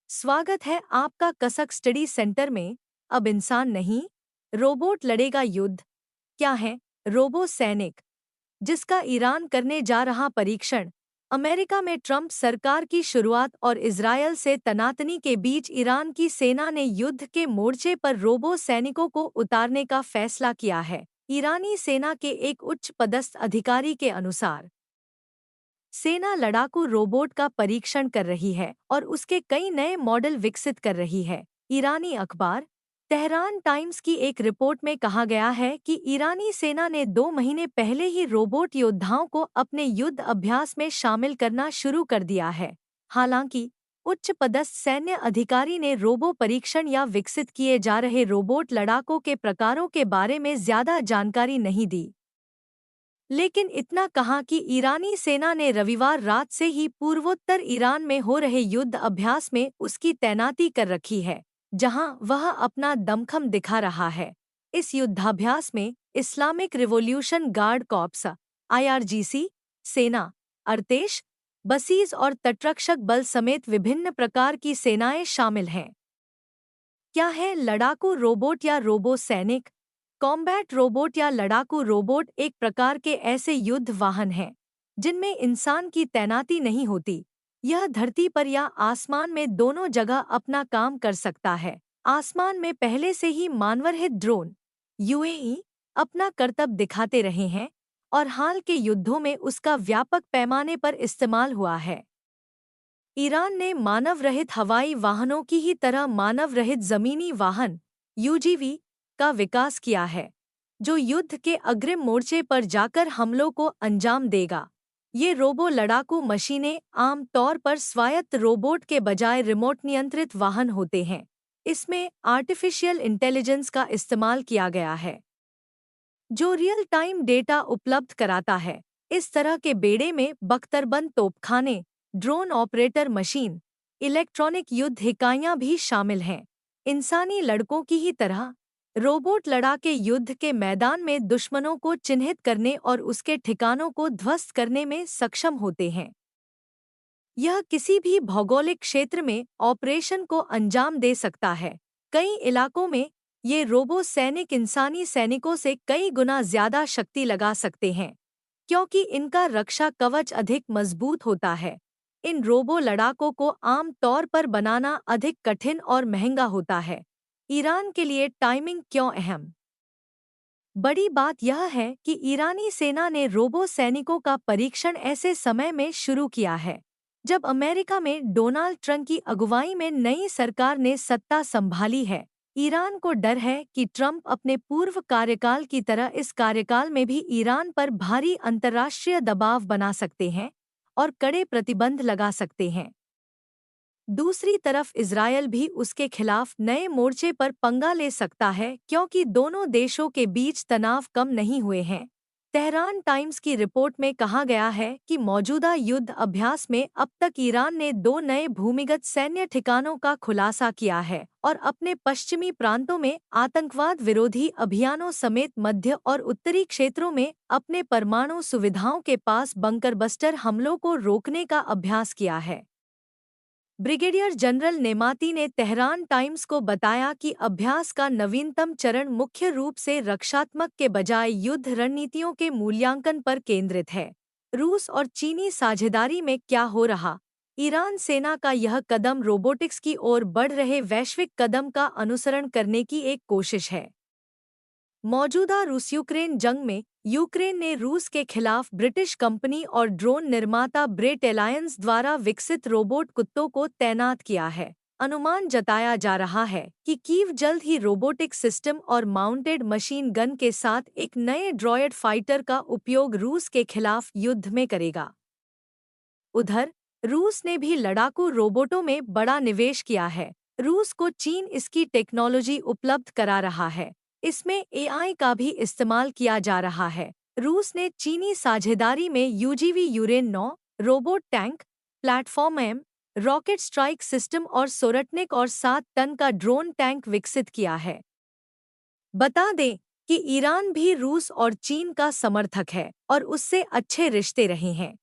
स्वागत है आपका कसक स्टडी सेंटर में। अब इंसान नहीं, रोबोट लड़ेगा युद्ध। क्या है रोबो सैनिक, जिसका ईरान करने जा रहा परीक्षण? अमेरिका में ट्रंप सरकार की शुरुआत और इजरायल से तनातनी के बीच ईरान की सेना ने युद्ध के मोर्चे पर रोबो सैनिकों को उतारने का फैसला किया है। ईरानी सेना के एक उच्च पदस्थ अधिकारी के अनुसार सेना लड़ाकू रोबोट का परीक्षण कर रही है और उसके कई नए मॉडल विकसित कर रही है। ईरानी अखबार तेहरान टाइम्स की एक रिपोर्ट में कहा गया है कि ईरानी सेना ने 2 महीने पहले ही रोबोट योद्धाओं को अपने युद्ध अभ्यास में शामिल करना शुरू कर दिया है। हालांकि उच्च पदस्थ सैन्य अधिकारी ने रोबो परीक्षण या विकसित किए जा रहे रोबोट लड़ाकों के प्रकारों के बारे में ज्यादा जानकारी नहीं दी। लेकिन इतना कहा कि ईरानी सेना ने रविवार रात से ही पूर्वोत्तर ईरान में हो रहे युद्ध अभ्यास में उसकी तैनाती कर रखी है, जहां वह अपना दमखम दिखा रहा है। इस युद्धाभ्यास में Islamic revolution guard corps (IRGC), सेना, अर्तेश, बसीज और तटरक्षक बल समेत विभिन्न प्रकार की सेनाएं शामिल हैं। क्या है लड़ाकू रोबोट या रोबो सैनिक? कॉम्बैट रोबोट या लड़ाकू रोबोट एक प्रकार के ऐसे युद्ध वाहन हैं जिनमें इंसान की तैनाती नहीं होती। यह धरती पर या आसमान में दोनों जगह अपना काम कर सकता है। आसमान में पहले से ही मानवरहित ड्रोन UAE अपना करतब दिखाते रहे हैं और हाल के युद्धों में उसका व्यापक पैमाने पर इस्तेमाल हुआ है। ईरान ने मानव रहित हवाई वाहनों की ही तरह मानव रहित जमीनी वाहन UGV का विकास किया है, जो युद्ध के अग्रिम मोर्चे पर जाकर हमलों को अंजाम देगा। ये रोबो लड़ाकू मशीनें आम तौर पर स्वायत्त रोबोट के बजाय रिमोट नियंत्रित वाहन होते हैं। इसमें आर्टिफिशियल इंटेलिजेंस का इस्तेमाल किया गया है, जो रियल टाइम डेटा उपलब्ध कराता है। इस तरह के बेड़े में बख्तरबंद तोपखाने, ड्रोन ऑपरेटर मशीन, इलेक्ट्रॉनिक युद्ध इकाइयां भी शामिल हैं। इंसानी लड़कों की ही तरह रोबोट लड़ाके युद्ध के मैदान में दुश्मनों को चिन्हित करने और उसके ठिकानों को ध्वस्त करने में सक्षम होते हैं। यह किसी भी भौगोलिक क्षेत्र में ऑपरेशन को अंजाम दे सकता है। कई इलाकों में ये रोबो सैनिक इंसानी सैनिकों से कई गुना ज्यादा शक्ति लगा सकते हैं, क्योंकि इनका रक्षा कवच अधिक मजबूत होता है। इन रोबो लड़ाकों को आम तौर पर बनाना अधिक कठिन और महंगा होता है। ईरान के लिए टाइमिंग क्यों अहम? बड़ी बात यह है कि ईरानी सेना ने रोबो सैनिकों का परीक्षण ऐसे समय में शुरू किया है जब अमेरिका में डोनाल्ड ट्रंप की अगुवाई में नई सरकार ने सत्ता संभाली है। ईरान को डर है कि ट्रंप अपने पूर्व कार्यकाल की तरह इस कार्यकाल में भी ईरान पर भारी अंतर्राष्ट्रीय दबाव बना सकते हैं और कड़े प्रतिबंध लगा सकते हैं। दूसरी तरफ इजरायल भी उसके खिलाफ नए मोर्चे पर पंगा ले सकता है, क्योंकि दोनों देशों के बीच तनाव कम नहीं हुए हैं। तेहरान टाइम्स की रिपोर्ट में कहा गया है कि मौजूदा युद्ध अभ्यास में अब तक ईरान ने 2 नए भूमिगत सैन्य ठिकानों का खुलासा किया है और अपने पश्चिमी प्रांतों में आतंकवाद विरोधी अभियानों समेत मध्य और उत्तरी क्षेत्रों में अपने परमाणु सुविधाओं के पास बंकरबस्टर हमलों को रोकने का अभ्यास किया है। ब्रिगेडियर जनरल नेमाती ने तेहरान टाइम्स को बताया कि अभ्यास का नवीनतम चरण मुख्य रूप से रक्षात्मक के बजाय युद्ध रणनीतियों के मूल्यांकन पर केंद्रित है। रूस और चीनी साझेदारी में क्या हो रहा? ईरान सेना का यह कदम रोबोटिक्स की ओर बढ़ रहे वैश्विक कदम का अनुसरण करने की एक कोशिश है। मौजूदा रूस यूक्रेन जंग में यूक्रेन ने रूस के खिलाफ ब्रिटिश कंपनी और ड्रोन निर्माता ब्रेट एलायंस द्वारा विकसित रोबोट कुत्तों को तैनात किया है। अनुमान जताया जा रहा है कि कीव जल्द ही रोबोटिक सिस्टम और माउंटेड मशीन गन के साथ एक नए ड्रॉयड फाइटर का उपयोग रूस के खिलाफ युद्ध में करेगा। उधर रूस ने भी लड़ाकू रोबोटों में बड़ा निवेश किया है। रूस को चीन इसकी टेक्नोलॉजी उपलब्ध करा रहा है। इसमें AI का भी इस्तेमाल किया जा रहा है। रूस ने चीनी साझेदारी में UGV यूरेन 9 robot tank platform M, rocket strike system और सोरटनिक और 7 टन का ड्रोन टैंक विकसित किया है। बता दें कि ईरान भी रूस और चीन का समर्थक है और उससे अच्छे रिश्ते रहे हैं।